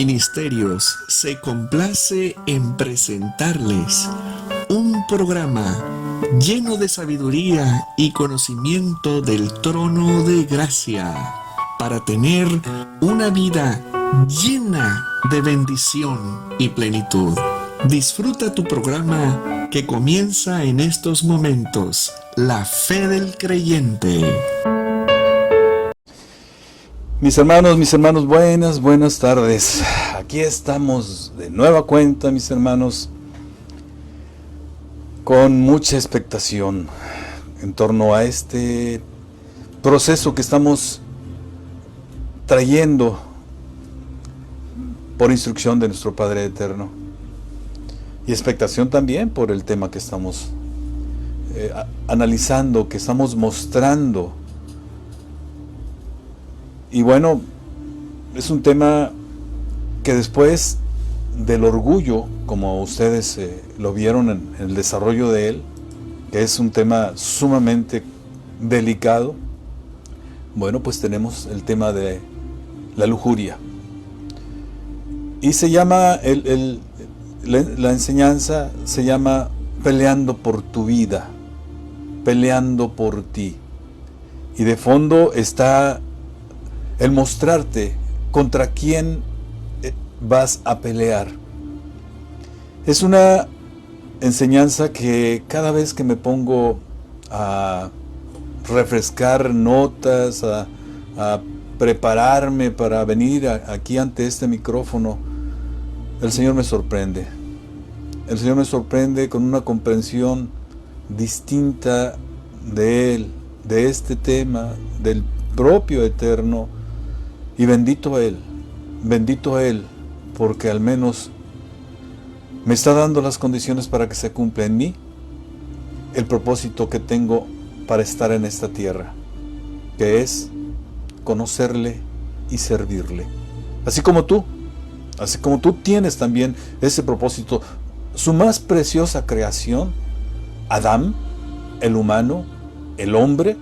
Ministerios se complace en presentarles un programa lleno de sabiduría y conocimiento del trono de gracia para tener una vida llena de bendición y plenitud. Disfruta tu programa que comienza en estos momentos, La Fe del Creyente. Mis hermanos, buenas tardes. Aquí estamos de nueva cuenta, mis hermanos, con mucha expectación en torno a este proceso que estamos trayendo por instrucción de nuestro Padre Eterno. Y expectación también por el tema que estamos analizando, que estamos mostrando. Y bueno, es un tema que después del orgullo, como ustedes lo vieron en el desarrollo de él, que es un tema sumamente delicado, bueno, pues tenemos el tema de la lujuria. Y se llama, la enseñanza se llama peleando por tu vida, peleando por ti. Y de fondo está el mostrarte contra quién vas a pelear. Es una enseñanza que cada vez que me pongo a refrescar notas, a prepararme para venir aquí ante este micrófono, el Señor me sorprende. El Señor me sorprende con una comprensión distinta de Él, de este tema, del propio Eterno. Y bendito Él, porque al menos me está dando las condiciones para que se cumpla en mí el propósito que tengo para estar en esta tierra, que es conocerle y servirle. Así como tú tienes también ese propósito. Su más preciosa creación, Adán, el humano, el hombre,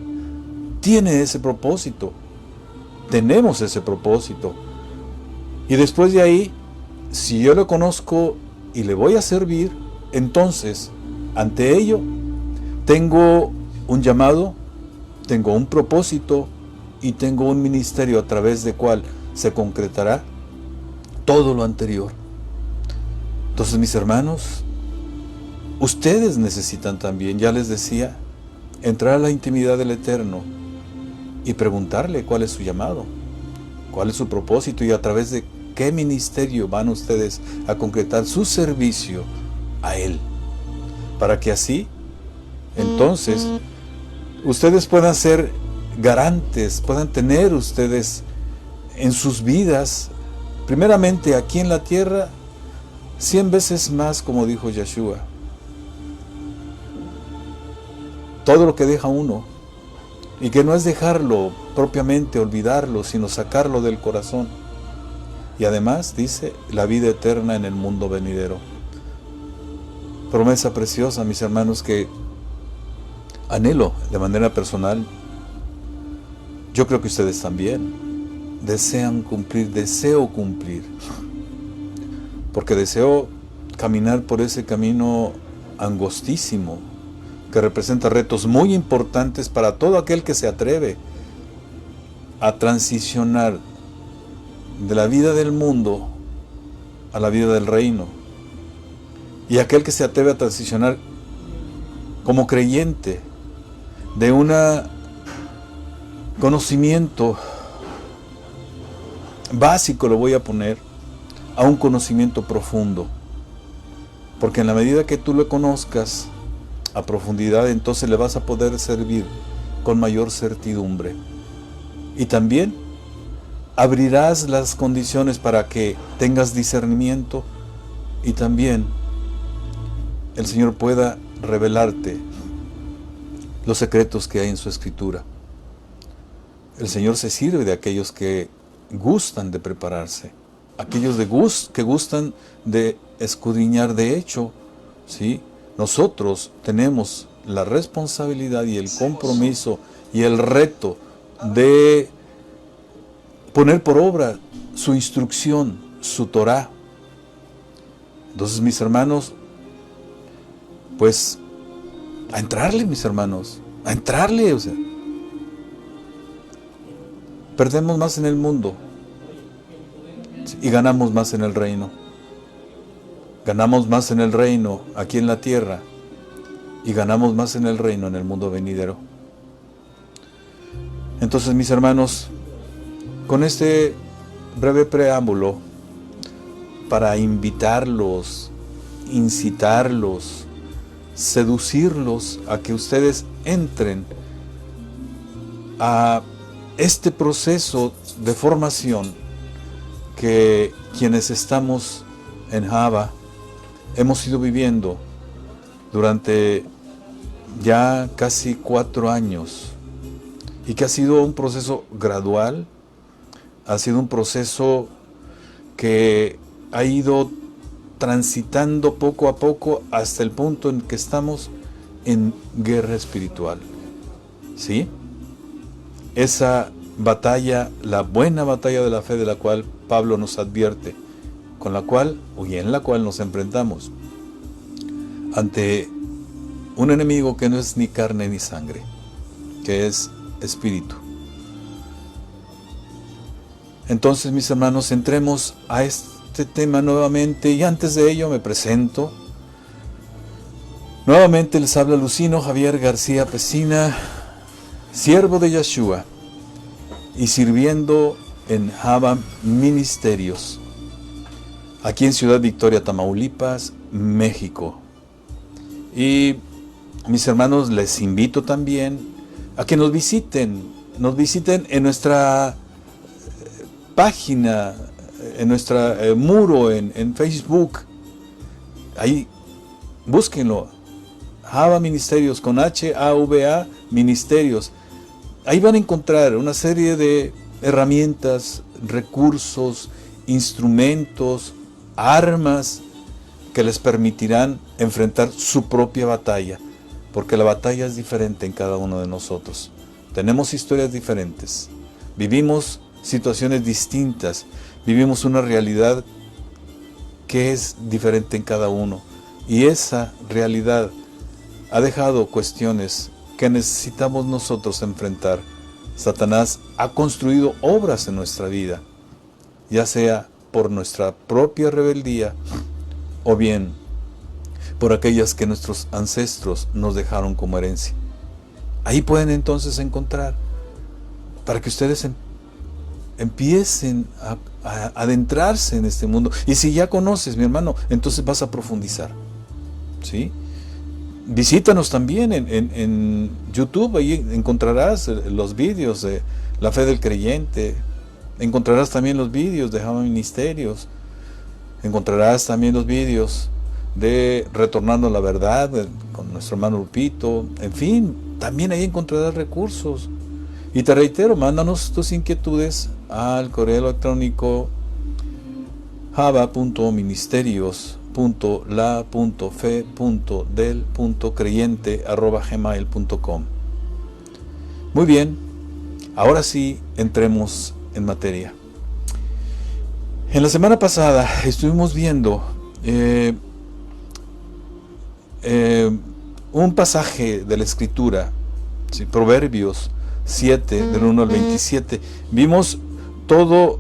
tiene ese propósito. Tenemos ese propósito. Y después de ahí, si yo lo conozco y le voy a servir, entonces, ante ello, tengo un llamado, tengo un propósito y tengo un ministerio a través del cual se concretará todo lo anterior. Entonces, mis hermanos, ustedes necesitan también, ya les decía, entrar a la intimidad del Eterno y preguntarle cuál es su llamado, cuál es su propósito y a través de qué ministerio van ustedes a concretar su servicio a Él, para que así, entonces, ustedes puedan ser garantes, puedan tener ustedes en sus vidas, primeramente aquí en la tierra, 100 veces más, como dijo Yeshua. Todo lo que deja uno, y que no es dejarlo propiamente, olvidarlo, sino sacarlo del corazón. Y además dice, la vida eterna en el mundo venidero. Promesa preciosa, mis hermanos, que anhelo de manera personal. Yo creo que ustedes también desean cumplir, deseo cumplir. Porque deseo caminar por ese camino angostísimo, que representa retos muy importantes para todo aquel que se atreve a transicionar de la vida del mundo a la vida del reino, y aquel que se atreve a transicionar como creyente de un conocimiento básico, lo voy a poner, a un conocimiento profundo, porque en la medida que tú lo conozcas a profundidad, entonces le vas a poder servir con mayor certidumbre. Y también abrirás las condiciones para que tengas discernimiento y también el Señor pueda revelarte los secretos que hay en su Escritura. El Señor se sirve de aquellos que gustan de prepararse, aquellos que gustan de escudriñar. De hecho, ¿sí?, nosotros tenemos la responsabilidad y el compromiso y el reto de poner por obra su instrucción, su Torá. Entonces, mis hermanos, pues, a entrarle, mis hermanos, a entrarle, o sea. Perdemos más en el mundo y ganamos más en el reino. Ganamos más en el reino aquí en la tierra y ganamos más en el reino en el mundo venidero. Entonces, mis hermanos, con este breve preámbulo para invitarlos, incitarlos, seducirlos a que ustedes entren a este proceso de formación que quienes estamos en Java hemos ido viviendo durante ya casi 4 años, y que ha sido un proceso gradual, ha sido un proceso que ha ido transitando poco a poco hasta el punto en que estamos en guerra espiritual. ¿Sí? Esa batalla, la buena batalla de la fe de la cual Pablo nos advierte, con la cual, y en la cual nos enfrentamos ante un enemigo que no es ni carne ni sangre, que es espíritu. Entonces, mis hermanos, entremos a este tema nuevamente, y antes de ello me presento. Nuevamente les habla Lucino Javier García Pesina, siervo de Yeshua y sirviendo en Java Ministerios, aquí en Ciudad Victoria, Tamaulipas, México. Y mis hermanos, les invito también a que nos visiten en nuestra página, en nuestro muro en Facebook. Ahí búsquenlo, Java Ministerios, con H-A-V-A Ministerios. Ahí van a encontrar una serie de herramientas, recursos, instrumentos, armas que les permitirán enfrentar su propia batalla, porque la batalla es diferente en cada uno de nosotros. Tenemos historias diferentes, vivimos situaciones distintas, vivimos una realidad que es diferente en cada uno, y esa realidad ha dejado cuestiones que necesitamos nosotros enfrentar. Satanás ha construido obras en nuestra vida, ya sea por nuestra propia rebeldía o bien por aquellas que nuestros ancestros nos dejaron como herencia. Ahí pueden entonces encontrar, para que ustedes empiecen a adentrarse en este mundo. Y si ya conoces, mi hermano, entonces vas a profundizar, ¿sí? Visítanos también en YouTube, ahí encontrarás los vídeos de la fe del creyente, encontrarás también los vídeos de Java Ministerios, encontrarás también los vídeos de Retornando a la Verdad con nuestro hermano Lupito. En fin, también ahí encontrarás recursos. Y te reitero, mándanos tus inquietudes al correo electrónico java.ministerios.la.fe.del.creyente@gmail.com. Muy bien, ahora sí entremos en materia. En la semana pasada estuvimos viendo un pasaje de la Escritura, ¿sí? Proverbios 7, del 1 al 27. Vimos todo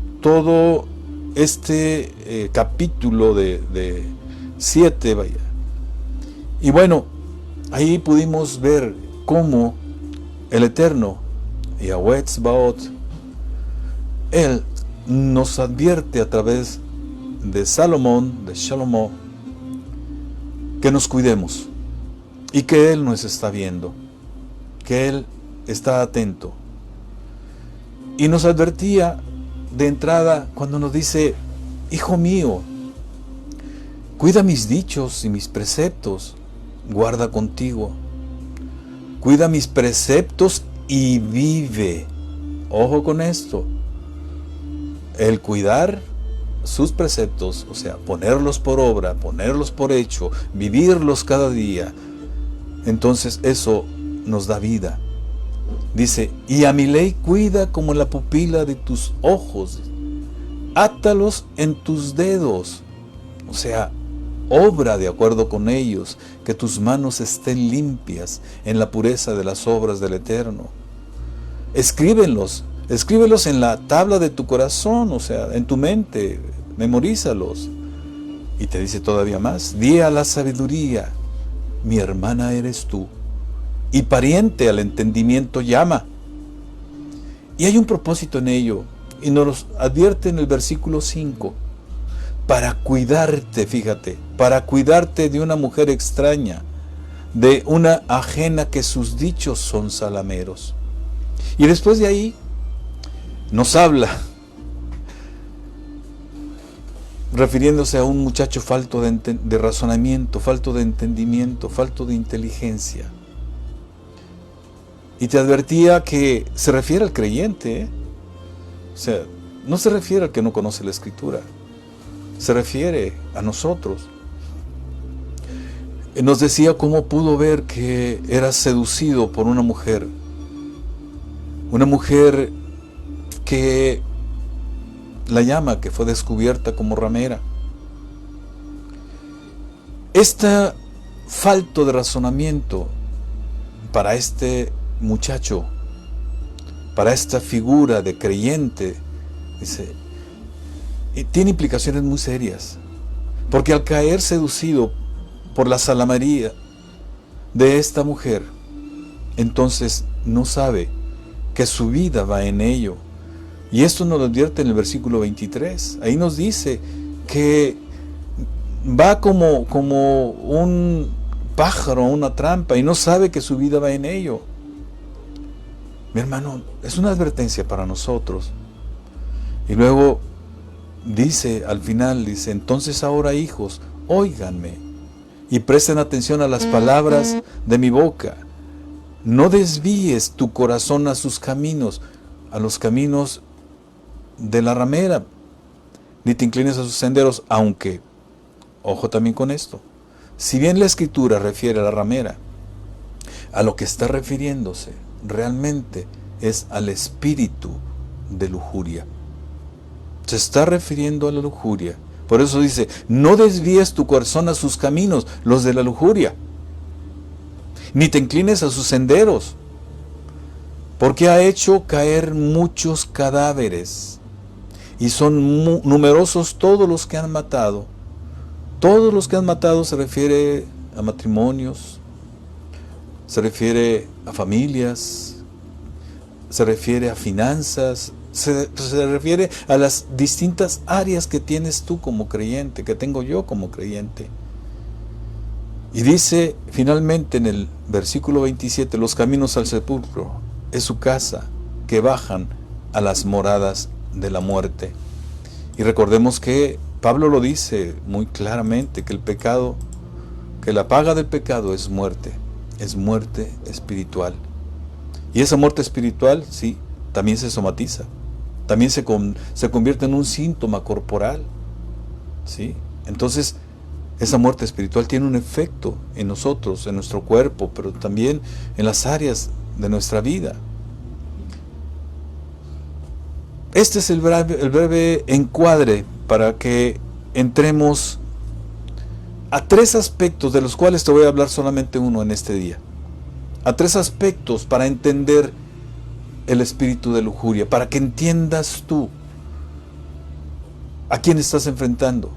este capítulo de 7, vaya. Y bueno, ahí pudimos ver cómo el Eterno, Yahweh Tzbaot, Él nos advierte a través de Salomón, de Shalomo, que nos cuidemos y que Él nos está viendo, que Él está atento. Y nos advertía de entrada cuando nos dice: hijo mío, cuida mis dichos y mis preceptos, guarda contigo. Cuida mis preceptos y vive. Ojo con esto. El cuidar sus preceptos, o sea, ponerlos por obra, ponerlos por hecho, vivirlos cada día, entonces eso nos da vida. Dice: y a mi ley cuida como la pupila de tus ojos. átalos en tus dedos. O sea, obra de acuerdo con ellos, que tus manos estén limpias en la pureza de las obras del Eterno. Escríbelos en la tabla de tu corazón, o sea, en tu mente, memorízalos. Y te dice todavía más, di a la sabiduría, mi hermana eres tú, y pariente al entendimiento llama. Y hay un propósito en ello, y nos advierte en el versículo 5, para cuidarte, fíjate, para cuidarte de una mujer extraña, de una ajena que sus dichos son salameros. Y después de ahí nos habla, refiriéndose a un muchacho falto de razonamiento, falto de entendimiento, falto de inteligencia. Y te advertía que se refiere al creyente, ¿eh? O sea, no se refiere al que no conoce la Escritura, se refiere a nosotros. Nos decía cómo pudo ver que era seducido por una mujer que la llama, que fue descubierta como ramera. Esta falta de razonamiento para este muchacho, para esta figura de creyente, dice, tiene implicaciones muy serias, porque al caer seducido por la salamería de esta mujer, entonces no sabe que su vida va en ello. Y esto nos lo advierte en el versículo 23. Ahí nos dice que va como un pájaro a una trampa y no sabe que su vida va en ello. Mi hermano, es una advertencia para nosotros. Y luego dice, al final dice, entonces ahora hijos, óiganme y presten atención a las palabras de mi boca. No desvíes tu corazón a sus caminos, a los caminos de la ramera, ni te inclines a sus senderos, aunque, ojo también con esto, si bien la Escritura refiere a la ramera, a lo que está refiriéndose realmente es al espíritu de lujuria. Se está refiriendo a la lujuria. Por eso dice, no desvíes tu corazón a sus caminos, los de la lujuria, ni te inclines a sus senderos, porque ha hecho caer muchos cadáveres, y son numerosos todos los que han matado. Todos los que han matado se refiere a matrimonios, se refiere a familias, se refiere a finanzas, se refiere a las distintas áreas que tienes tú como creyente, que tengo yo como creyente. Y dice finalmente en el versículo 27, los caminos al sepulcro es su casa, que bajan a las moradas de la muerte. Y recordemos que Pablo lo dice muy claramente, que el pecado, que la paga del pecado es muerte espiritual. Y esa muerte espiritual, sí, también se somatiza, también se convierte en un síntoma corporal, ¿sí? Entonces, esa muerte espiritual tiene un efecto en nosotros, en nuestro cuerpo, pero también en las áreas de nuestra vida. Este es el breve encuadre para que entremos a tres aspectos, de los cuales te voy a hablar solamente uno en este día. A tres aspectos para entender el espíritu de lujuria, para que entiendas tú a quién estás enfrentando,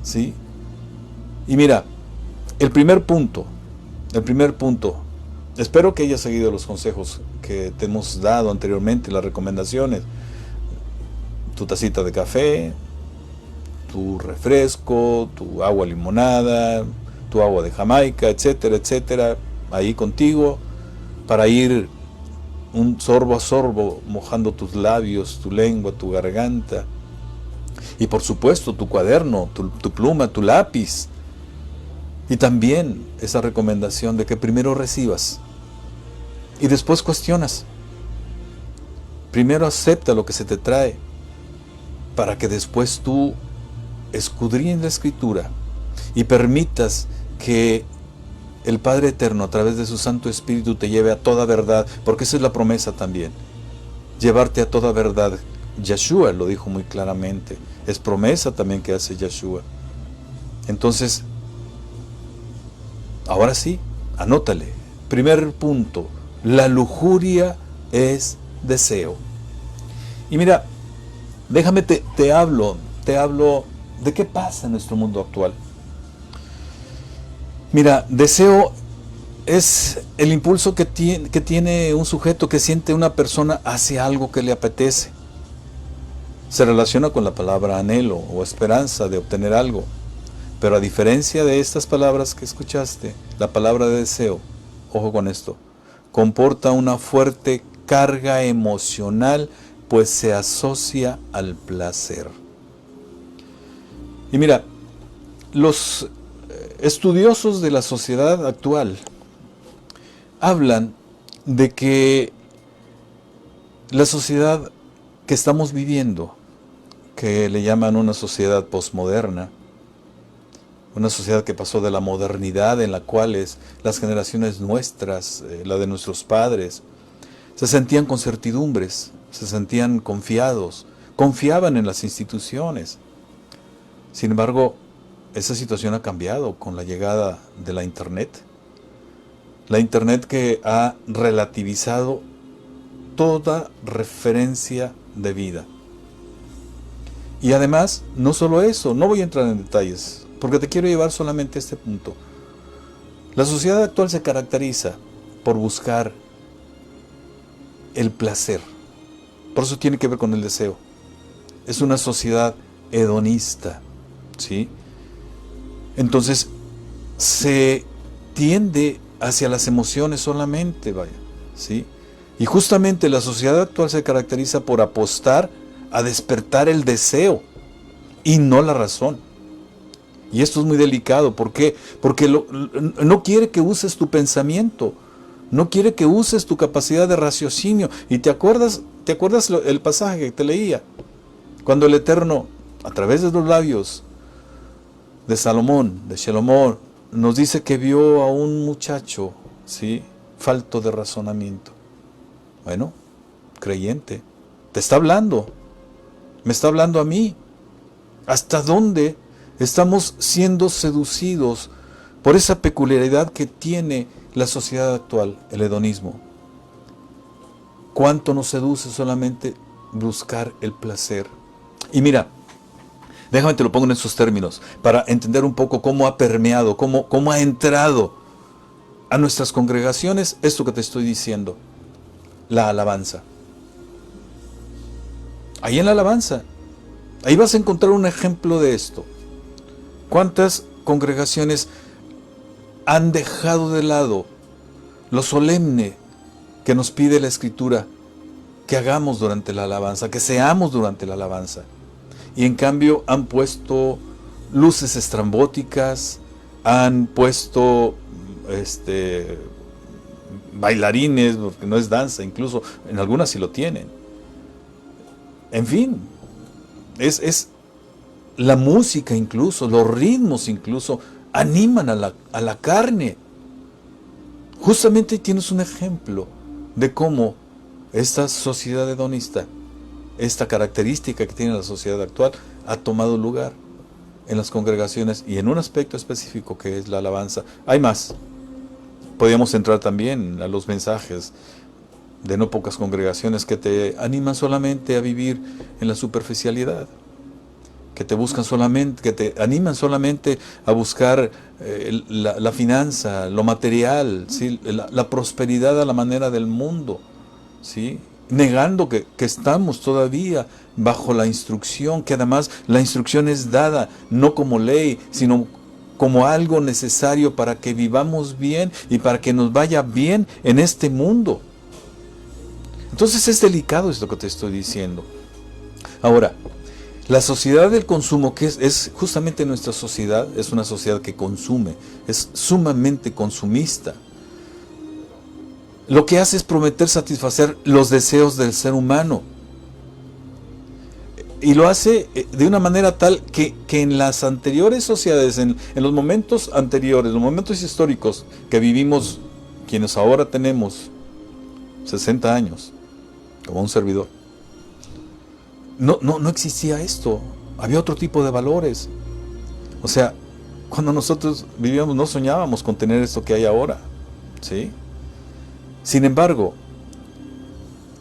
¿sí? Y mira, el primer punto, espero que hayas seguido los consejos que te hemos dado anteriormente, las recomendaciones. Tu tacita de café, tu refresco, tu agua limonada, tu agua de Jamaica, etcétera, etcétera, ahí contigo, para ir un sorbo a sorbo mojando tus labios, tu lengua, tu garganta, y por supuesto tu cuaderno, tu pluma, tu lápiz, y también esa recomendación de que primero recibas y después cuestionas. Primero acepta lo que se te trae, para que después tú escudriñes la Escritura y permitas que el Padre Eterno, a través de su Santo Espíritu, te lleve a toda verdad, porque esa es la promesa también, llevarte a toda verdad Yeshua lo dijo muy claramente. Es promesa también que hace Yeshua. Entonces, ahora sí, anótale. Primer punto, la lujuria es deseo. Y mira, déjame te hablo de qué pasa en nuestro mundo actual. Mira, deseo es el impulso que tiene un sujeto, que siente una persona hacia algo que le apetece. Se relaciona con la palabra anhelo o esperanza de obtener algo. Pero a diferencia de estas palabras que escuchaste, la palabra de deseo, ojo con esto, comporta una fuerte carga emocional, pues se asocia al placer. Y mira, los estudiosos de la sociedad actual hablan de que la sociedad que estamos viviendo, que le llaman una sociedad posmoderna, una sociedad que pasó de la modernidad en la cual las generaciones nuestras, la de nuestros padres, se sentían con certidumbres, se sentían confiados, confiaban en las instituciones. Sin embargo, esa situación ha cambiado con la llegada de la Internet. La Internet que ha relativizado toda referencia de vida. Y además, no solo eso, no voy a entrar en detalles, porque te quiero llevar solamente a este punto. La sociedad actual se caracteriza por buscar el placer. Por eso tiene que ver con el deseo. Es una sociedad hedonista, ¿sí? Entonces, se tiende hacia las emociones solamente, vaya, ¿sí? Y justamente la sociedad actual se caracteriza por apostar a despertar el deseo y no la razón. Y esto es muy delicado. ¿Por qué? Porque no quiere que uses tu pensamiento, no quiere que uses tu capacidad de raciocinio. ¿Y te acuerdas el pasaje que te leía? Cuando el Eterno, a través de los labios de Salomón, de Shalomón, nos dice que vio a un muchacho, ¿sí?, falto de razonamiento. Bueno, creyente, te está hablando, me está hablando a mí. ¿Hasta dónde estamos siendo seducidos por esa peculiaridad que tiene la sociedad actual, el hedonismo? ¿Cuánto nos seduce solamente buscar el placer? Y mira, déjame te lo pongo en esos términos, para entender un poco cómo ha permeado, cómo ha entrado a nuestras congregaciones esto que te estoy diciendo, la alabanza. Ahí en la alabanza, ahí vas a encontrar un ejemplo de esto. ¿Cuántas congregaciones han dejado de lado lo solemne que nos pide la Escritura que hagamos durante la alabanza, que seamos durante la alabanza? Y en cambio han puesto luces estrambóticas, han puesto bailarines, porque no es danza, incluso en algunas sí lo tienen. En fin, es la música incluso, los ritmos incluso, animan a la carne. Justamente tienes un ejemplo de cómo esta sociedad hedonista, esta característica que tiene la sociedad actual, ha tomado lugar en las congregaciones y en un aspecto específico que es la alabanza. Hay más. Podríamos entrar también a los mensajes de no pocas congregaciones que te animan solamente a vivir en la superficialidad, que te buscan solamente, que te animan solamente a buscar la finanza, lo material, ¿sí?, la prosperidad a la manera del mundo, ¿sí?, negando que estamos todavía bajo la instrucción, que además la instrucción es dada no como ley, sino como algo necesario para que vivamos bien y para que nos vaya bien en este mundo. Entonces es delicado esto que te estoy diciendo. Ahora, la sociedad del consumo, que es justamente nuestra sociedad, es una sociedad que consume, es sumamente consumista. Lo que hace es prometer satisfacer los deseos del ser humano. Y lo hace de una manera tal que en las anteriores sociedades, en los momentos anteriores, los momentos históricos que vivimos, quienes ahora tenemos 60 años, como un servidor, no existía esto. Había otro tipo de valores. O sea, cuando nosotros vivíamos no soñábamos con tener esto que hay ahora, ¿sí? Sin embargo,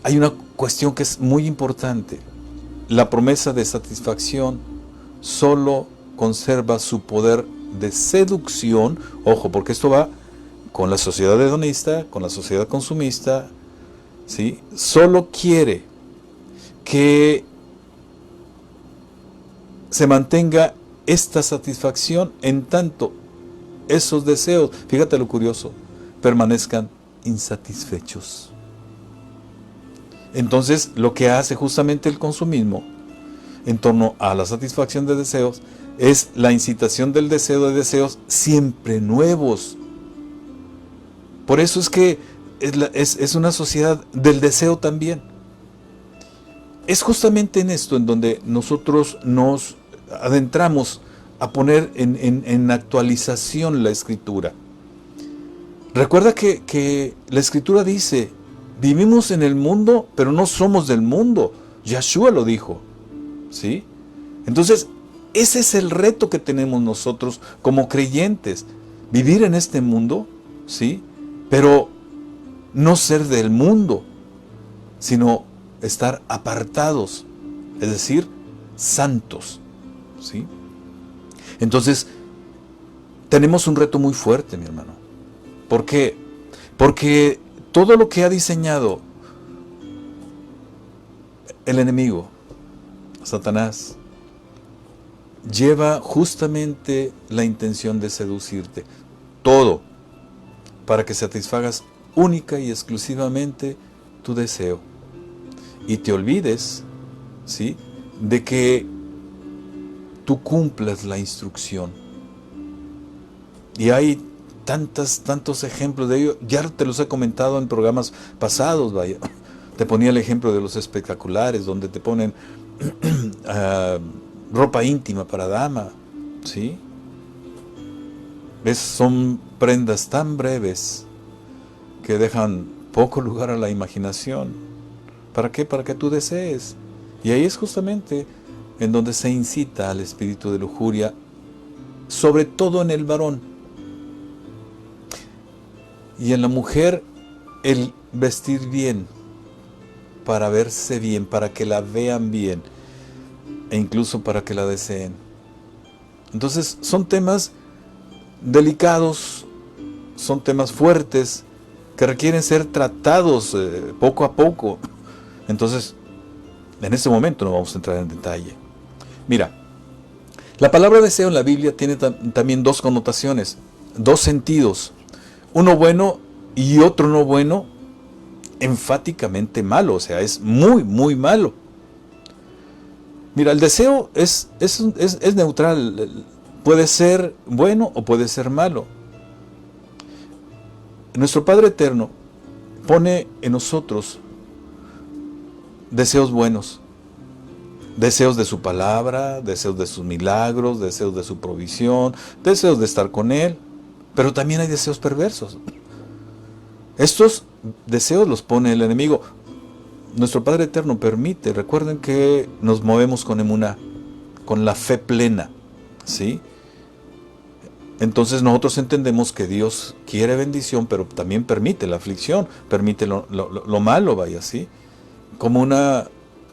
hay una cuestión que es muy importante. La promesa de satisfacción solo conserva su poder de seducción, ojo, porque esto va con la sociedad hedonista, con la sociedad consumista, ¿sí? Solo quiere que se mantenga esta satisfacción en tanto esos deseos, fíjate lo curioso, permanezcan insatisfechos. Entonces, lo que hace justamente el consumismo en torno a la satisfacción de deseos es la incitación del deseo de deseos siempre nuevos. Por eso es que es una sociedad del deseo también. Es justamente en esto en donde nosotros nos adentramos a poner en actualización la Escritura. Recuerda que la Escritura dice, vivimos en el mundo, pero no somos del mundo. Yahshua lo dijo, ¿sí? Entonces, ese es el reto que tenemos nosotros como creyentes, vivir en este mundo, ¿sí? Pero no ser del mundo, sino estar apartados, es decir, santos, ¿sí? Entonces, tenemos un reto muy fuerte, mi hermano. ¿Por qué? Porque todo lo que ha diseñado el enemigo, Satanás, lleva justamente la intención de seducirte. Todo para que satisfagas única y exclusivamente tu deseo. Y te olvides, ¿sí?, de que tú cumplas la instrucción. Y hay tantos ejemplos de ello. Ya te los he comentado en programas pasados, vaya. Te ponía el ejemplo de los espectaculares, donde te ponen ropa íntima para dama, ¿sí? ¿Ves? Son prendas tan breves que dejan poco lugar a la imaginación. ¿Para qué? Para que tú desees. Y ahí es justamente en donde se incita al espíritu de lujuria, sobre todo en el varón. Y en la mujer, el vestir bien, para verse bien, para que la vean bien, e incluso para que la deseen. Entonces, son temas delicados, son temas fuertes, que requieren ser tratados poco a poco. Entonces, en este momento no vamos a entrar en detalle. Mira, la palabra deseo en la Biblia tiene también dos connotaciones, dos sentidos. Uno bueno y otro no bueno, enfáticamente malo, o sea, es muy, muy malo. Mira, el deseo es neutral, puede ser bueno o puede ser malo. Nuestro Padre Eterno pone en nosotros deseos buenos, deseos de su palabra, deseos de sus milagros, deseos de su provisión, deseos de estar con Él, pero también hay deseos perversos. Estos deseos los pone el enemigo. Nuestro Padre Eterno permite, recuerden que nos movemos con emuná, con la fe plena, ¿sí? Entonces nosotros entendemos que Dios quiere bendición, pero también permite la aflicción, permite lo malo, vaya, ¿sí? Como una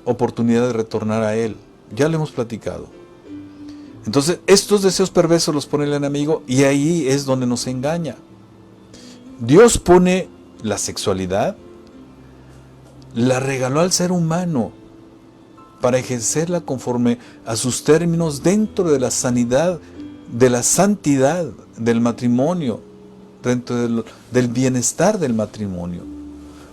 oportunidad de retornar a Él. Ya lo hemos platicado. Entonces, estos deseos perversos los pone el enemigo y ahí es donde nos engaña. Dios pone la sexualidad, la regaló al ser humano para ejercerla conforme a sus términos dentro de la sanidad, de la santidad del matrimonio, dentro del bienestar del matrimonio.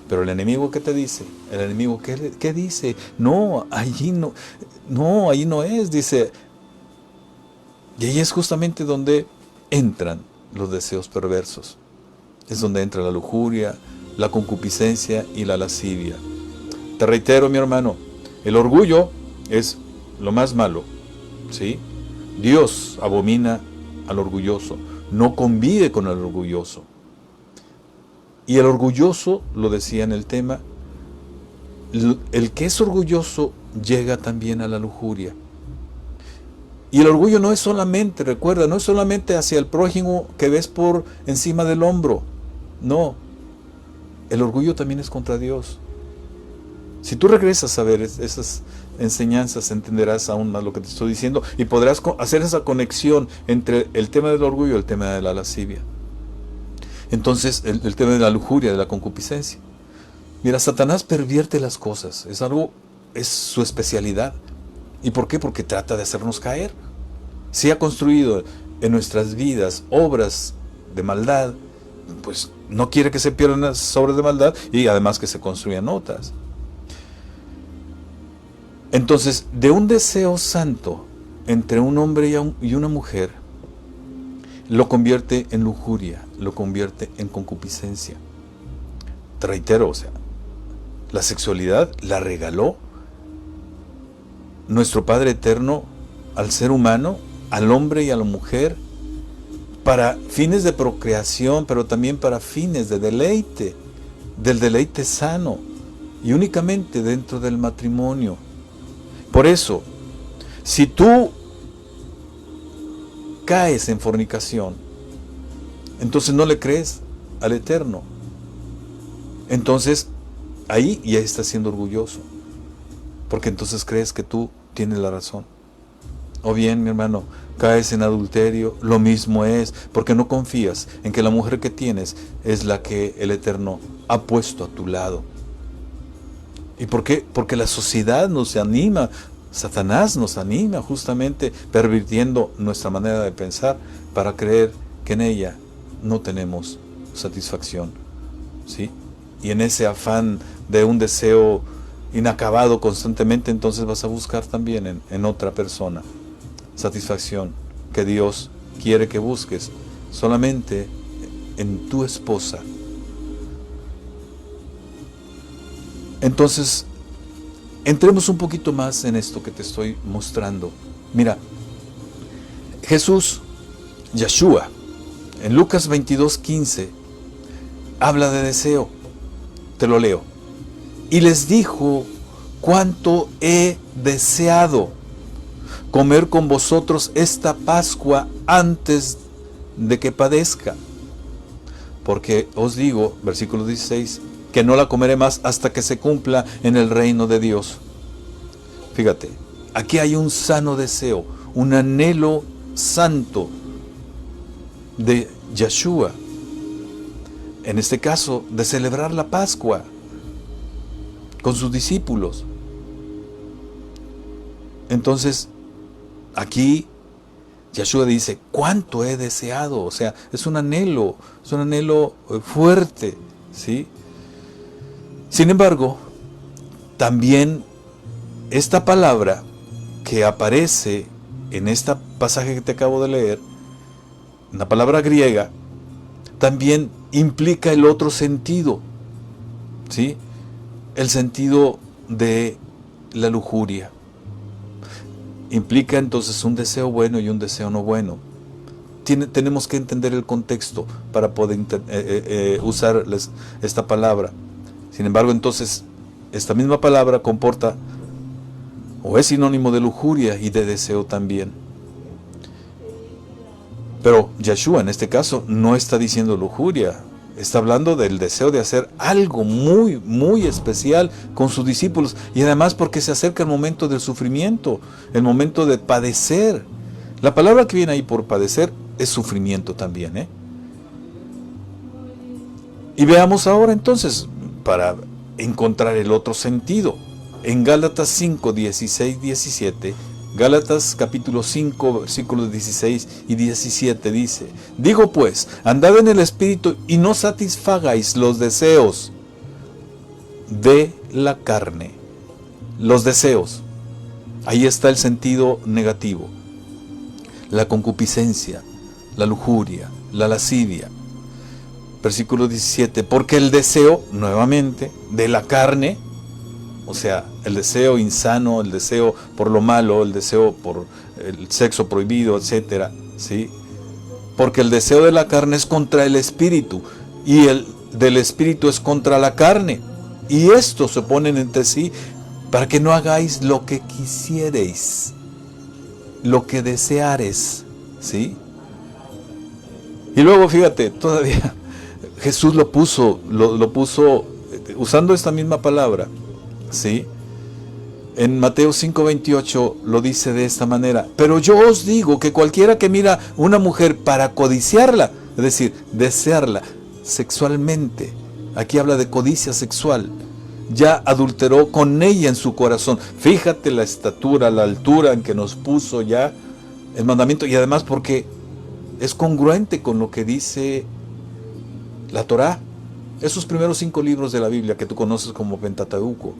Pero el enemigo, ¿qué te dice? El enemigo, ¿qué dice? No, allí no es, dice. Y ahí es justamente donde entran los deseos perversos. Es donde entra la lujuria, la concupiscencia y la lascivia. Te reitero, mi hermano, el orgullo es lo más malo, ¿sí? Dios abomina al orgulloso, no convive con el orgulloso. Y el orgulloso, lo decía en el tema, el que es orgulloso llega también a la lujuria. Y el orgullo no es solamente, recuerda, no es solamente hacia el prójimo que ves por encima del hombro. No, el orgullo también es contra Dios. Si tú regresas a ver esas enseñanzas, entenderás aún más lo que te estoy diciendo y podrás hacer esa conexión entre el tema del orgullo y el tema de la lascivia. Entonces, el tema de la lujuria, de la concupiscencia. Mira, Satanás pervierte las cosas, es su especialidad. ¿Y por qué? Porque trata de hacernos caer. Si ha construido en nuestras vidas obras de maldad, pues no quiere que se pierdan las obras de maldad y además que se construyan otras. Entonces, de un deseo santo entre un hombre y una mujer, lo convierte en lujuria, lo convierte en concupiscencia. Te reitero, o sea, la sexualidad la regaló nuestro Padre Eterno al ser humano, al hombre y a la mujer, para fines de procreación, pero también para fines de deleite, del deleite sano, y únicamente dentro del matrimonio. Por eso, si tú caes en fornicación, entonces no le crees al Eterno. Entonces, ahí ya estás siendo orgulloso, porque entonces crees que tú tienes la razón. O bien, mi hermano, caes en adulterio, lo mismo es, porque no confías en que la mujer que tienes es la que el Eterno ha puesto a tu lado. ¿Y por qué? Porque la sociedad nos anima, Satanás nos anima justamente pervirtiendo nuestra manera de pensar para creer que en ella no tenemos satisfacción, ¿sí? Y en ese afán de un deseo inacabado constantemente, entonces vas a buscar también en otra persona satisfacción que Dios quiere que busques solamente en tu esposa. Entonces, entremos un poquito más en esto que te estoy mostrando. Mira, Jesús, Yeshua, en Lucas 22:15, habla de deseo. Te lo leo. Y les dijo: cuánto he deseado comer con vosotros esta Pascua antes de que padezca. Porque os digo, versículo 16, que no la comeré más hasta que se cumpla en el reino de Dios. Fíjate, aquí hay un sano deseo, un anhelo santo de Yeshua. En este caso, de celebrar la Pascua con sus discípulos. Entonces, aquí Yeshua dice: cuánto he deseado. O sea, es un anhelo fuerte, ¿sí? Sin embargo, también esta palabra que aparece en este pasaje que te acabo de leer, una palabra griega, también implica el otro sentido, ¿sí? El sentido de la lujuria. Implica entonces un deseo bueno y un deseo no bueno. Tenemos que entender el contexto para poder usar esta palabra. Sin embargo, entonces, esta misma palabra comporta o es sinónimo de lujuria y de deseo también. Pero Yeshua en este caso no está diciendo lujuria, está hablando del deseo de hacer algo muy, muy especial con sus discípulos, y además porque se acerca el momento del sufrimiento, el momento de padecer. La palabra que viene ahí por padecer es sufrimiento también, Y veamos ahora entonces, para encontrar el otro sentido, en Gálatas 5, 16, 17, Gálatas capítulo 5, versículos 16 y 17 dice: digo pues, andad en el Espíritu y no satisfagáis los deseos de la carne. Los deseos. Ahí está el sentido negativo. La concupiscencia, la lujuria, la lascivia. Versículo 17, porque el deseo, nuevamente, de la carne, o sea, el deseo insano, el deseo por lo malo, el deseo por el sexo prohibido, etcétera, ¿sí? Porque el deseo de la carne es contra el espíritu y el del espíritu es contra la carne. y estos se oponen entre sí para que no hagáis lo que quisiereis, lo que deseares, ¿sí? Y luego fíjate, todavía Jesús lo puso usando esta misma palabra, ¿sí? En Mateo 5:28 lo dice de esta manera: pero yo os digo que cualquiera que mira una mujer para codiciarla, es decir, desearla sexualmente, aquí habla de codicia sexual, ya adulteró con ella en su corazón. Fíjate la estatura, la altura en que nos puso ya el mandamiento, y además porque es congruente con lo que dice la Torá, esos primeros 5 libros de la Biblia que tú conoces como Pentateuco.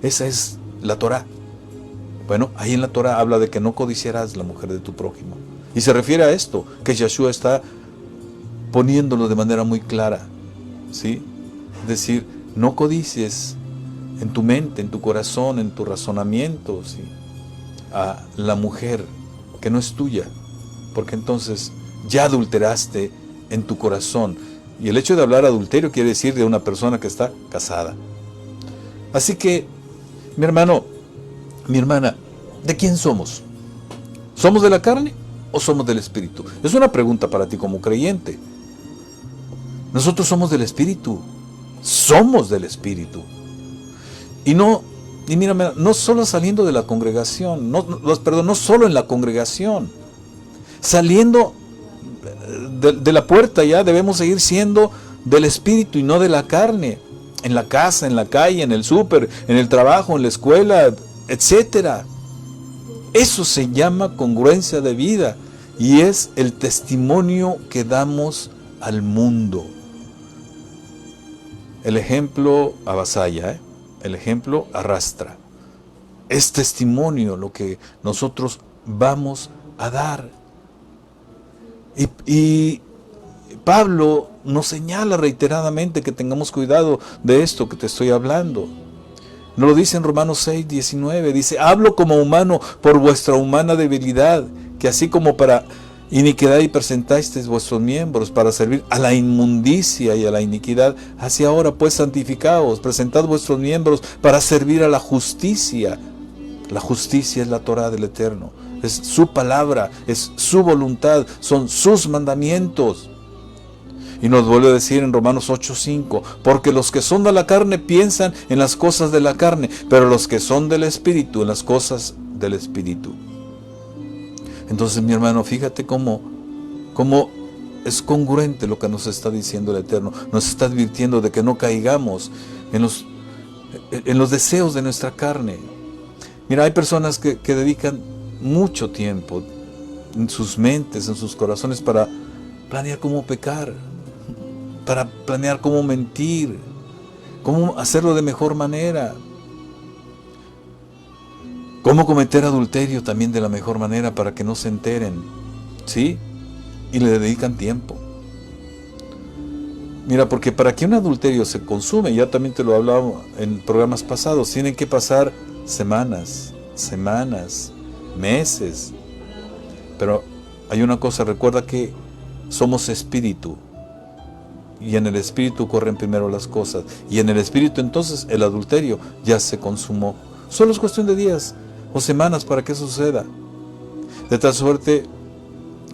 Esa es la Torá. Bueno, ahí en la Torá habla de que no codiciarás la mujer de tu prójimo. Y se refiere a esto, que Yeshua está poniéndolo de manera muy clara, ¿sí? Es decir, no codicies en tu mente, en tu corazón, en tu razonamiento, ¿sí?, a la mujer que no es tuya, porque entonces ya adulteraste en tu corazón. Y el hecho de hablar adulterio quiere decir de una persona que está casada. Así que, mi hermano, mi hermana, ¿de quién somos? ¿Somos de la carne o somos del Espíritu? Es una pregunta para ti como creyente. Nosotros somos del Espíritu. Somos del Espíritu. Y mírame, no solo saliendo de la congregación, no solo en la congregación. Saliendo de la puerta ya debemos seguir siendo del Espíritu y no de la carne. En la casa, en la calle, en el súper, en el trabajo, en la escuela, etcétera. Eso se llama congruencia de vida y es el testimonio que damos al mundo. El ejemplo avasalla, el ejemplo arrastra. Es testimonio lo que nosotros vamos a dar. Y Pablo nos señala reiteradamente que tengamos cuidado de esto que te estoy hablando. Nos lo dice en Romanos 6:19, dice: hablo como humano por vuestra humana debilidad, que así como para iniquidad y presentasteis vuestros miembros para servir a la inmundicia y a la iniquidad, así ahora pues santificaos, presentad vuestros miembros para servir a la justicia. La justicia es la Torá del Eterno, es su palabra, es su voluntad, son sus mandamientos. Y nos vuelve a decir en Romanos 8:5, porque los que son de la carne piensan en las cosas de la carne, pero los que son del Espíritu en las cosas del Espíritu. Entonces, mi hermano, fíjate cómo es congruente lo que nos está diciendo el Eterno. Nos está advirtiendo de que no caigamos en los deseos de nuestra carne. Mira, hay personas que dedican mucho tiempo en sus mentes, en sus corazones, para planear cómo pecar, para planear cómo mentir, cómo hacerlo de mejor manera, cómo cometer adulterio también de la mejor manera para que no se enteren, ¿sí? Y le dedican tiempo. Mira, porque para que un adulterio se consume, ya también te lo hablaba en programas pasados, tienen que pasar semanas, meses. Pero hay una cosa, recuerda que somos espíritu. Y en el espíritu corren primero las cosas. Y en el espíritu entonces el adulterio ya se consumó. Solo es cuestión de días o semanas para que suceda. De tal suerte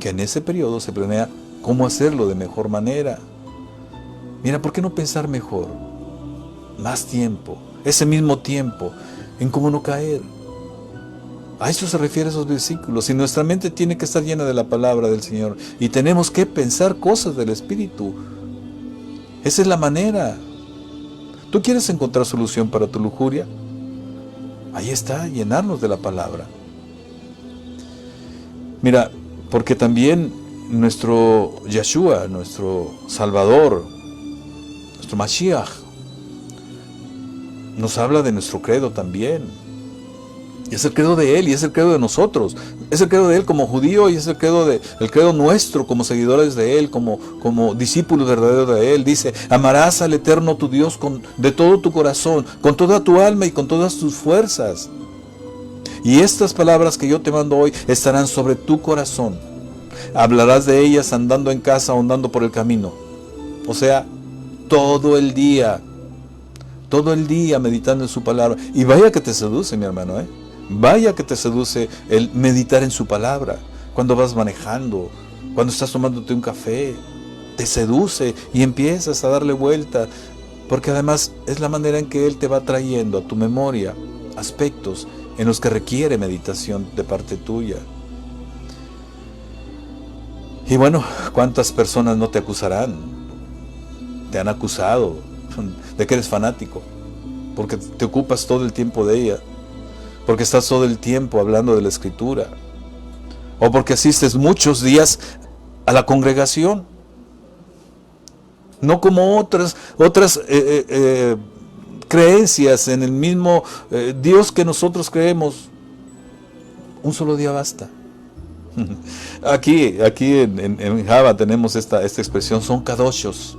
que en ese periodo se planea cómo hacerlo de mejor manera. Mira, ¿por qué no pensar mejor? Más tiempo, ese mismo tiempo, en cómo no caer. A eso se refieren esos versículos. Y nuestra mente tiene que estar llena de la palabra del Señor. Y tenemos que pensar cosas del Espíritu. Esa es la manera. ¿Tú quieres encontrar solución para tu lujuria? Ahí está, llenarnos de la palabra. Mira, porque también nuestro Yeshua, nuestro Salvador, nuestro Mashiach, nos habla de nuestro credo también. Y es el credo de Él y es el credo de nosotros. Es el credo de Él como judío y es el credo nuestro como seguidores de Él, como discípulos verdaderos de Él. Dice: amarás al Eterno tu Dios de todo tu corazón, con toda tu alma y con todas tus fuerzas. Y estas palabras que yo te mando hoy estarán sobre tu corazón. Hablarás de ellas andando en casa o andando por el camino. O sea, todo el día. todo el día meditando en su palabra. Y vaya que te seduce, mi hermano, vaya que te seduce el meditar en su palabra. Cuando vas manejando, cuando estás tomándote un café, te seduce y empiezas a darle vuelta, porque además es la manera en que Él te va trayendo a tu memoria aspectos en los que requiere meditación de parte tuya. Y bueno, ¿cuántas personas no te acusarán? Te han acusado de que eres fanático, porque te ocupas todo el tiempo de ella, porque estás todo el tiempo hablando de la Escritura, o porque asistes muchos días a la congregación, no como otras creencias en el mismo Dios que nosotros creemos. Un solo día basta. Aquí en Java tenemos esta expresión, son kadoshos.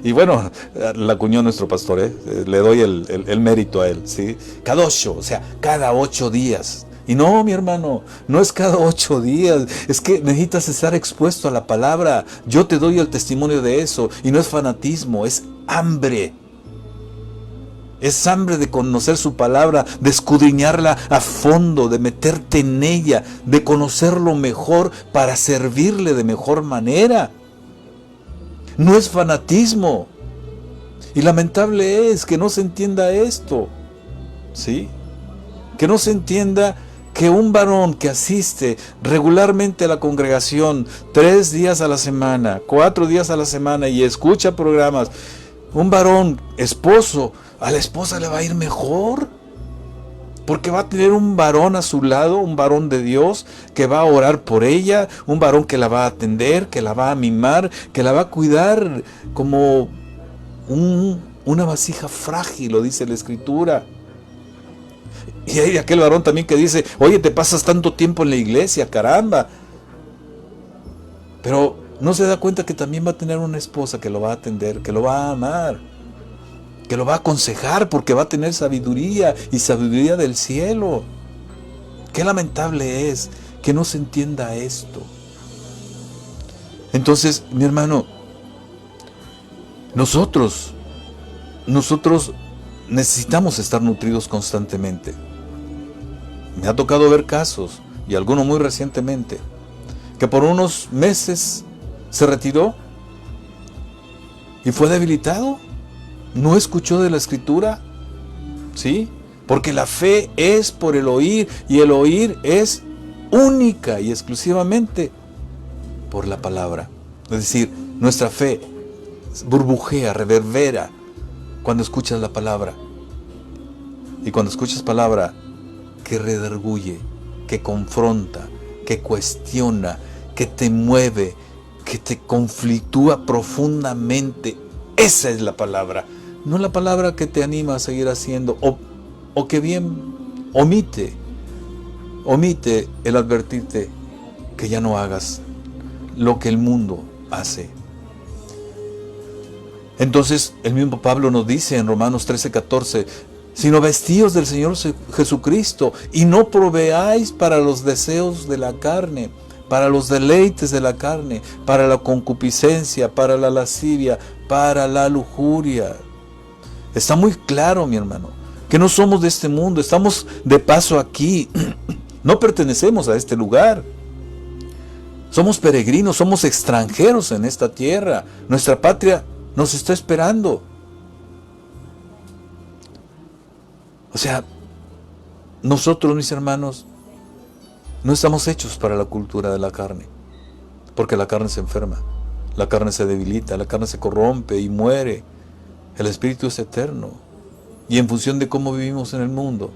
Y bueno, la acuñó nuestro pastor, le doy el mérito a él, ¿sí? Kadosho, o sea, cada 8 días. Y no, mi hermano, no es cada 8 días, es que necesitas estar expuesto a la palabra. Yo te doy el testimonio de eso, y no es fanatismo, es hambre. Es hambre de conocer su palabra, de escudriñarla a fondo, de meterte en ella, de conocerlo mejor para servirle de mejor manera. No es fanatismo. Y lamentable es que no se entienda esto, ¿sí? Que no se entienda que un varón que asiste regularmente a la congregación 3 días a la semana, 4 días a la semana y escucha programas, un varón esposo, a la esposa le va a ir mejor, porque va a tener un varón a su lado, un varón de Dios que va a orar por ella, un varón que la va a atender, que la va a mimar, que la va a cuidar como una vasija frágil, lo dice la Escritura. Y hay aquel varón también que dice, oye, te pasas tanto tiempo en la iglesia, caramba. Pero no se da cuenta que también va a tener una esposa que lo va a atender, que lo va a amar, que lo va a aconsejar, porque va a tener sabiduría y sabiduría del cielo. Qué lamentable es que no se entienda esto. Entonces, mi hermano, nosotros necesitamos estar nutridos constantemente. Me ha tocado ver casos, y algunos muy recientemente, que por unos meses se retiró y fue debilitado. No escuchó de la Escritura, ¿sí? Porque la fe es por el oír, y el oír es única y exclusivamente por la palabra. Es decir, nuestra fe burbujea, reverbera cuando escuchas la palabra. Y cuando escuchas palabra que redarguye, que confronta, que cuestiona, que te mueve, que te conflictúa profundamente, esa es la palabra. No la palabra que te anima a seguir haciendo, o que bien omite el advertirte que ya no hagas lo que el mundo hace. Entonces el mismo Pablo nos dice en Romanos 13:14, sino vestíos del Señor Jesucristo y no proveáis para los deseos de la carne, para los deleites de la carne, para la concupiscencia, para la lascivia, para la lujuria. Está muy claro, mi hermano, que no somos de este mundo, estamos de paso aquí, no pertenecemos a este lugar. Somos peregrinos, somos extranjeros en esta tierra, nuestra patria nos está esperando. O sea, nosotros, mis hermanos, no estamos hechos para la cultura de la carne, porque la carne se enferma, la carne se debilita, la carne se corrompe y muere. El espíritu es eterno, y en función de cómo vivimos en el mundo,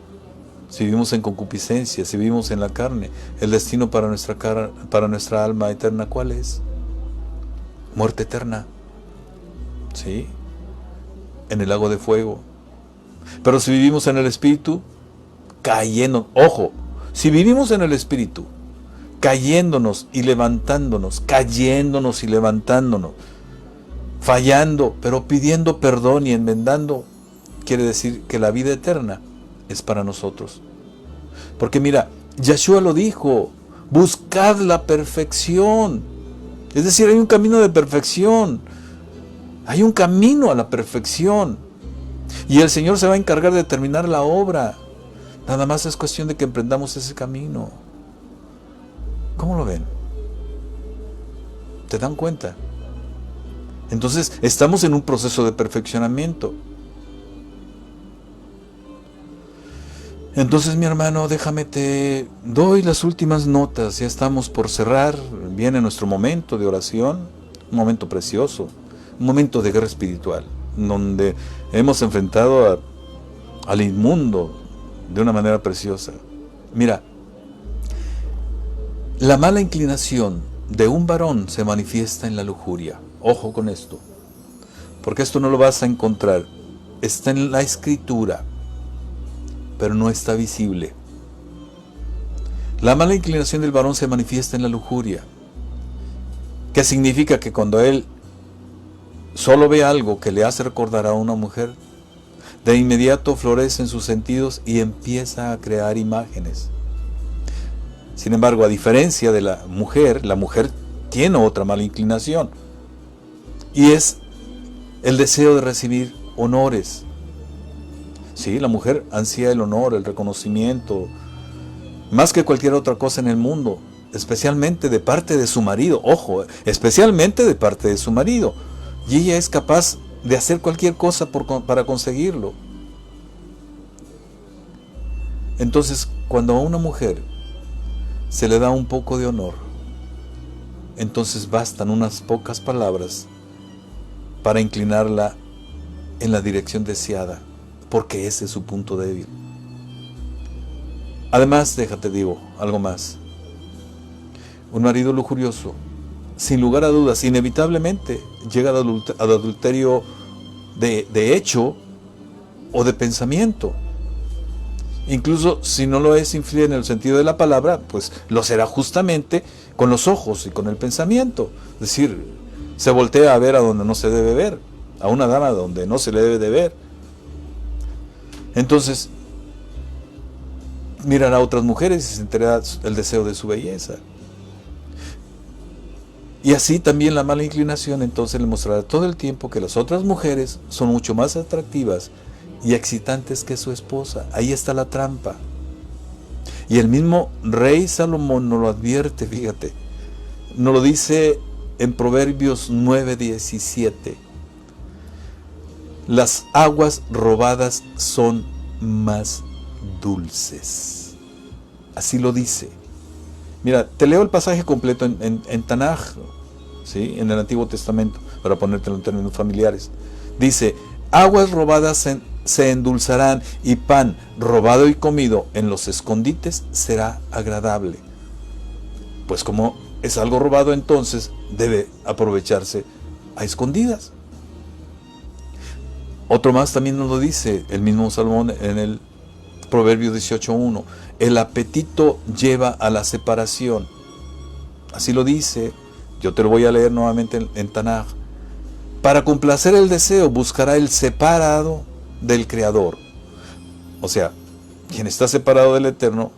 si vivimos en concupiscencia, si vivimos en la carne, el destino para nuestra alma eterna, ¿cuál es? Muerte eterna, ¿sí? En el lago de fuego. Pero si vivimos en el Espíritu, si vivimos en el Espíritu, cayéndonos y levantándonos, fallando, pero pidiendo perdón y enmendando, quiere decir que la vida eterna es para nosotros. Porque mira, Yeshua lo dijo, buscad la perfección. Es decir, hay un camino de perfección, hay un camino a la perfección. Y el Señor se va a encargar de terminar la obra. Nada más es cuestión de que emprendamos ese camino. ¿Cómo lo ven? ¿Te dan cuenta? Entonces, estamos en un proceso de perfeccionamiento. Entonces, mi hermano, déjame te doy las últimas notas. Ya estamos por cerrar. Viene nuestro momento de oración, un momento precioso, un momento de guerra espiritual, donde hemos enfrentado al inmundo de una manera preciosa. Mira, la mala inclinación de un varón se manifiesta en la lujuria. Ojo con esto, porque esto no lo vas a encontrar. Está en la Escritura, pero no está visible. La mala inclinación del varón se manifiesta en la lujuria, que significa que cuando él solo ve algo que le hace recordar a una mujer, de inmediato florece en sus sentidos y empieza a crear imágenes. Sin embargo, a diferencia de la mujer tiene otra mala inclinación, y es el deseo de recibir honores. Sí, la mujer ansía el honor, el reconocimiento, más que cualquier otra cosa en el mundo, especialmente de parte de su marido. Ojo, especialmente de parte de su marido. Y ella es capaz de hacer cualquier cosa para conseguirlo. Entonces, cuando a una mujer se le da un poco de honor, entonces bastan unas pocas palabras para inclinarla en la dirección deseada, porque ese es su punto débil. Además, déjate digo algo más. Un marido lujurioso, sin lugar a dudas, inevitablemente llega al adulterio de hecho o de pensamiento. Incluso si no lo es infiel en el sentido de la palabra, pues lo será justamente con los ojos y con el pensamiento. Es decir, se voltea a ver a donde no se debe ver, a una dama donde no se le debe de ver. Entonces, mirará a otras mujeres y sentirá el deseo de su belleza. Y así también la mala inclinación entonces le mostrará todo el tiempo que las otras mujeres son mucho más atractivas y excitantes que su esposa. Ahí está la trampa. Y el mismo rey Salomón nos lo advierte, fíjate. Nos lo dice en Proverbios 9:17. Las aguas robadas son más dulces. Así lo dice. Mira, te leo el pasaje completo en Tanaj, ¿sí? En el Antiguo Testamento, para ponértelo en términos familiares. Dice, aguas robadas se endulzarán, y pan robado y comido en los escondites será agradable. Pues como es algo robado, entonces debe aprovecharse a escondidas. Otro más también nos lo dice el mismo Salomón en el Proverbio 18:1. El apetito lleva a la separación. Así lo dice. Yo te lo voy a leer nuevamente en Tanaj. Para complacer el deseo buscará el separado del Creador. O sea, quien está separado del Eterno,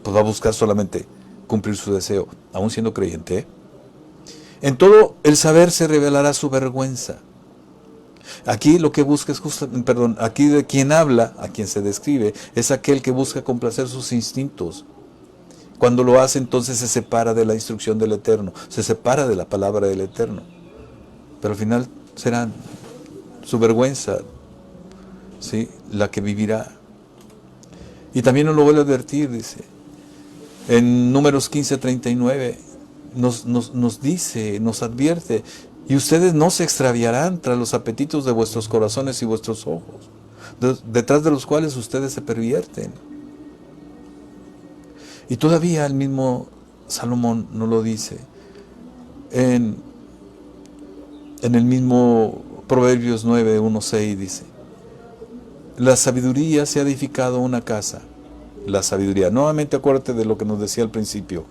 pues va a buscar solamente cumplir su deseo, aún siendo creyente, ¿eh? En todo el saber se revelará su vergüenza. Aquí lo que busca es aquí de quien habla, a quien se describe, es aquel que busca complacer sus instintos. Cuando lo hace, entonces se separa de la instrucción del Eterno, se separa de la palabra del Eterno. Pero al final será su vergüenza, ¿sí?, la que vivirá. Y también nos lo vuelve a advertir, dice, en Números 15:39, nos dice, nos advierte, y ustedes no se extraviarán tras los apetitos de vuestros corazones y vuestros ojos, detrás de los cuales ustedes se pervierten. Y todavía el mismo Salomón nos lo dice en el mismo Proverbios 9:1-6, dice, la sabiduría se ha edificado una casa. La sabiduría, nuevamente acuérdate de lo que nos decía al principio,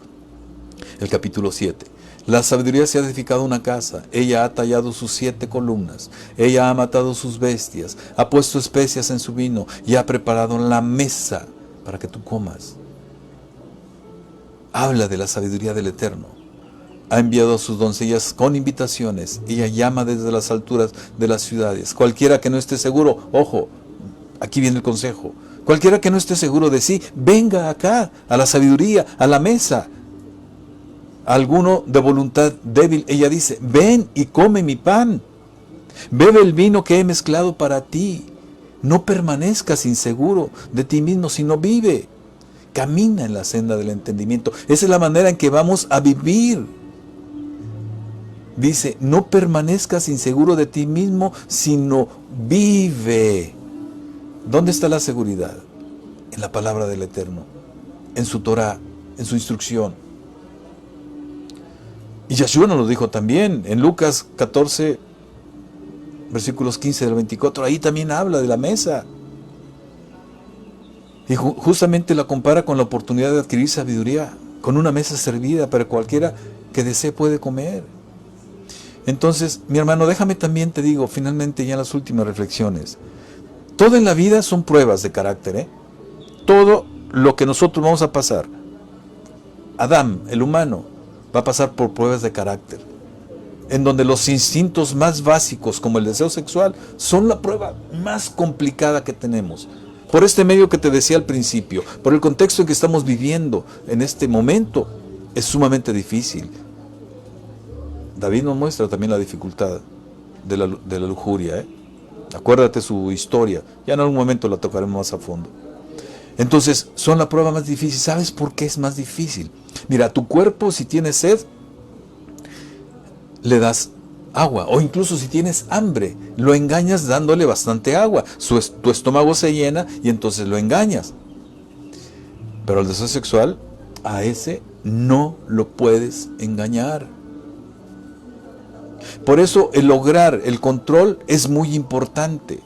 el capítulo 7. La sabiduría se ha edificado una casa, ella ha tallado sus 7 columnas, ella ha matado sus bestias, ha puesto especias en su vino y ha preparado la mesa para que tú comas. Habla de la sabiduría del Eterno. ha enviado a sus doncellas con invitaciones. Ella llama desde las alturas de las ciudades. Cualquiera que no esté seguro, ojo, aquí viene el consejo. Cualquiera que no esté seguro de sí, venga acá, a la sabiduría, a la mesa. Alguno de voluntad débil, ella dice, ven y come mi pan. Bebe el vino que he mezclado para ti. No permanezcas inseguro de ti mismo, sino vive. Camina en la senda del entendimiento. Esa es la manera en que vamos a vivir. Dice, no permanezcas inseguro de ti mismo, sino vive. ¿Dónde está la seguridad? En la palabra del Eterno, en su Torah, en su instrucción. Y Yeshua nos lo dijo también, en Lucas 14, versículos 15 del 24, ahí también habla de la mesa. Y justamente la compara con la oportunidad de adquirir sabiduría, con una mesa servida para cualquiera que desee puede comer. Entonces, mi hermano, déjame también te digo, finalmente ya en las últimas reflexiones, todo en la vida son pruebas de carácter, ¿eh? Todo lo que nosotros vamos a pasar, Adán, el humano, va a pasar por pruebas de carácter, en donde los instintos más básicos, como el deseo sexual, son la prueba más complicada que tenemos. Por este medio que te decía al principio, por el contexto en que estamos viviendo en este momento, es sumamente difícil. David nos muestra también la dificultad de la lujuria, ¿eh? Acuérdate su historia, ya en algún momento la tocaremos más a fondo. Entonces, son la prueba más difícil. ¿Sabes por qué es más difícil? Mira, a tu cuerpo, si tienes sed, le das agua, o incluso si tienes hambre, lo engañas dándole bastante agua. Tu estómago se llena y entonces lo engañas. Pero el deseo sexual, a ese no lo puedes engañar. Por eso el lograr el control es muy importante,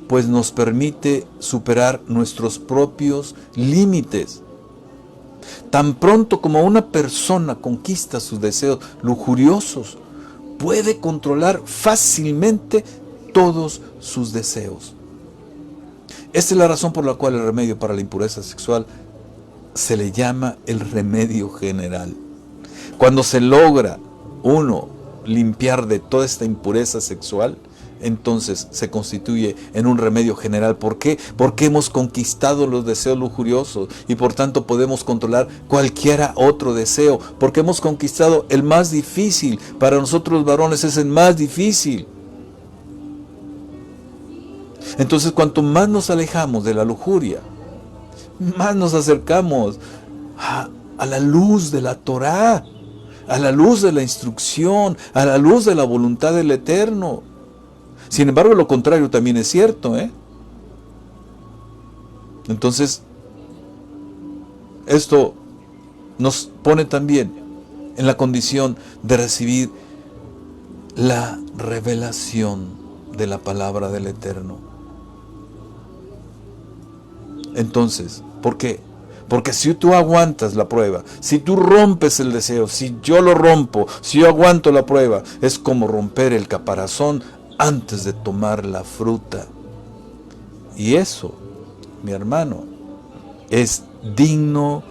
pues nos permite superar nuestros propios límites. Tan pronto como una persona conquista sus deseos lujuriosos, puede controlar fácilmente todos sus deseos. Esta es la razón por la cual el remedio para la impureza sexual se le llama el remedio general. Cuando se logra uno limpiar de toda esta impureza sexual, entonces se constituye en un remedio general. ¿Por qué? Porque hemos conquistado los deseos lujuriosos y por tanto podemos controlar cualquier otro deseo, porque hemos conquistado el más difícil. Para nosotros los varones es el más difícil. Entonces, cuanto más nos alejamos de la lujuria, más nos acercamos a la luz de la Torah, a la luz de la instrucción, a la luz de la voluntad del Eterno. Sin embargo, lo contrario también es cierto, ¿eh? Entonces, esto nos pone también en la condición de recibir la revelación de la palabra del Eterno. Entonces, ¿por qué? Porque si tú aguantas la prueba, si tú rompes el deseo, si yo lo rompo, si yo aguanto la prueba, es como romper el caparazón antes de tomar la fruta. Y eso, mi hermano, es digno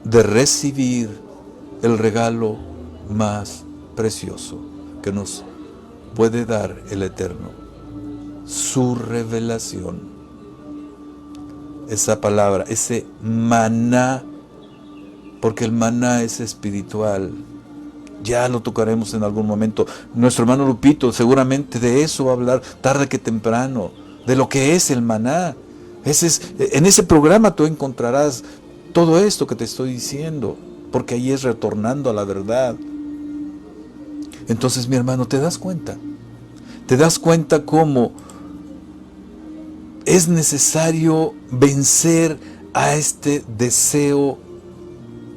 de recibir el regalo más precioso que nos puede dar el Eterno, su revelación. Esa palabra, ese maná, porque el maná es espiritual. Ya lo tocaremos en algún momento. Nuestro hermano Lupito seguramente de eso va a hablar tarde que temprano, de lo que es el maná. En ese programa tú encontrarás todo esto que te estoy diciendo, porque ahí es retornando a la verdad. Entonces, mi hermano, ¿te das cuenta? ¿Te das cuenta cómo es necesario vencer a este deseo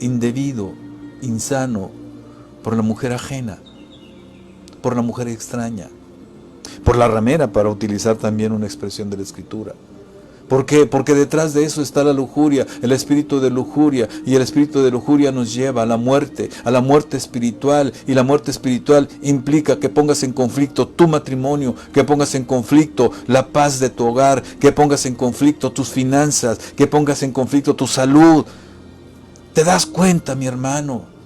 indebido, insano, por la mujer ajena, por la mujer extraña, por la ramera, para utilizar también una expresión de la Escritura? ¿Por qué? Porque detrás de eso está la lujuria, el espíritu de lujuria, y el espíritu de lujuria nos lleva a la muerte espiritual, y la muerte espiritual implica que pongas en conflicto tu matrimonio, que pongas en conflicto la paz de tu hogar, que pongas en conflicto tus finanzas, que pongas en conflicto tu salud. ¿Te das cuenta, mi hermano?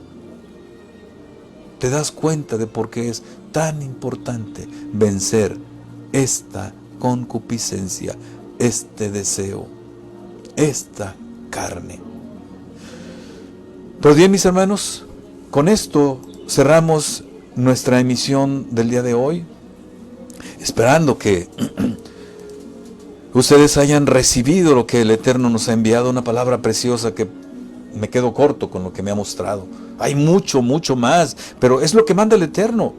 te das cuenta de por qué es tan importante vencer esta concupiscencia, este deseo, esta carne. Pues bien, mis hermanos, con esto cerramos nuestra emisión del día de hoy, esperando que ustedes hayan recibido lo que el Eterno nos ha enviado, una palabra preciosa que me quedo corto con lo que me ha mostrado. Hay mucho, mucho más, pero es lo que manda el Eterno.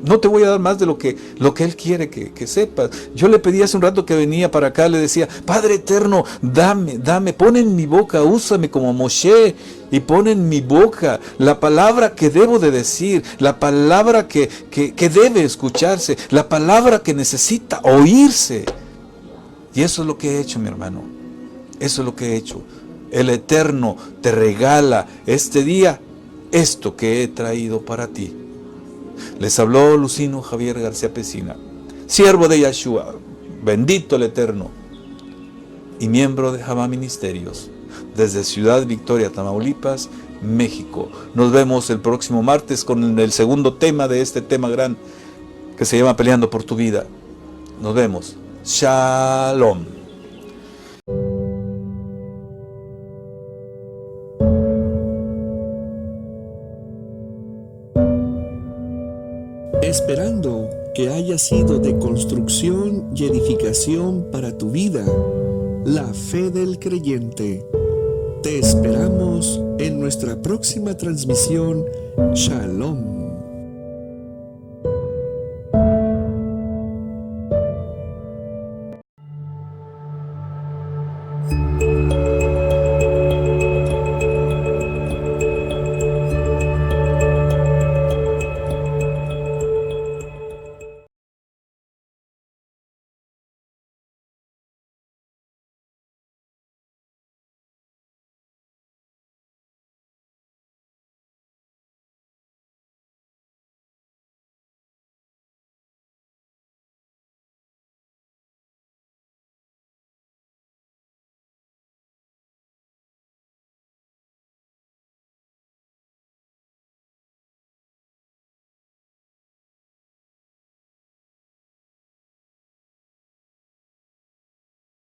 No te voy a dar más de lo que Él quiere que sepas. Yo le pedí hace un rato que venía para acá, le decía, Padre Eterno, dame, pon en mi boca, úsame como Moshe, y pon en mi boca la palabra que debo de decir, la palabra que debe escucharse, la palabra que necesita oírse. Y eso es lo que he hecho, mi hermano. Eso es lo que he hecho. El Eterno te regala este día esto que he traído para ti. Les habló Lucino Javier García Pesina, siervo de Yahshua, bendito el Eterno, y miembro de Jabá Ministerios, desde Ciudad Victoria, Tamaulipas, México. Nos vemos el próximo martes con el segundo tema de este tema gran que se llama Peleando por tu vida. Nos vemos. Shalom. Esperando que haya sido de construcción y edificación para tu vida, la fe del creyente. Te esperamos en nuestra próxima transmisión. Shalom.